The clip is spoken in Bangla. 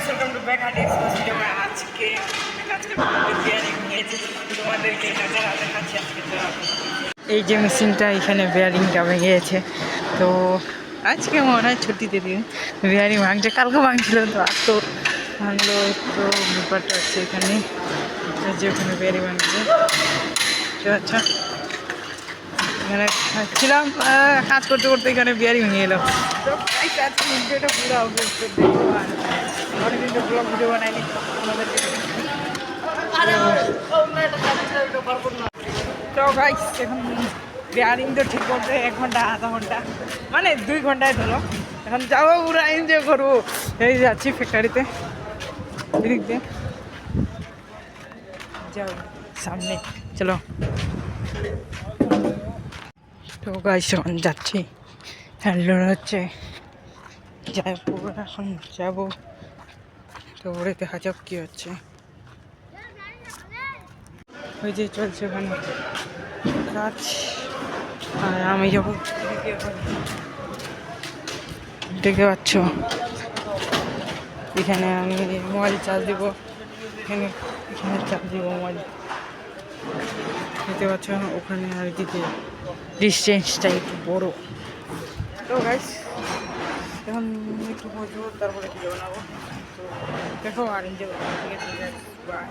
Welcome to back art exposition. আজকে বিয়ারিং নিয়েছি, তোমাদেরকে কাছে দেখাচ্ছি আজকে। এই যে মেশিনটা এখানে বিয়ারিংটা ভেঙে গেছে, তো আজকে মনে হয় ছুটিতে দিন বিয়ারিং ভাঙছে। কালকে ভাঙছিল, তো আজ তো ভাঙলো। তো ব্যাপারটা হচ্ছে এখানে যে ওখানে বিয়ারিং ভাঙছে। আচ্ছা, এখানে ছিলাম কাজ করতে করতে, এখানে বিয়ারিং ভেঙে এলো। তো আজকে ভিডিওটা পুরো আপলোড করে দেখবো। আর অনেকদিন তো ব্লগ ভিডিও বানাইনি আমাদেরকে। তো গাইস এখন বিয়ারিং তো ঠিক করতে 1 ঘন্টা আধা ঘন্টা মানে 2 ঘন্টায় ধরো। এখন যাবো, পুরো এনজয় করবো। এই যাচ্ছি ফ্যাক্টরিতে, এদিক দিয়ে যাও সামনে, চলো। তো গাইস এখন যাচ্ছি, হ্যান্ডলোড হচ্ছে, যাবো এখন যাবো। তো ওরে দেখা যাক কি হচ্ছে। ওই যে চলছে ওখানে কাজ, আর আমি যাবো দেখতে পাচ্ছ। এখানে আমি মোবাইল চার্জ দিব, এখানে এখানে চার্জ দিব মোবাইল, দেখতে পাচ্ছ। ওখানে আর এদিকে ডিস্টেন্সটা একটু বড়। তো গাইস এখন একটু বসবো, তারপরে ভিডিও বানাবো। তো দেখো আর এনজয় করবো, ঠিক আছে? বাই।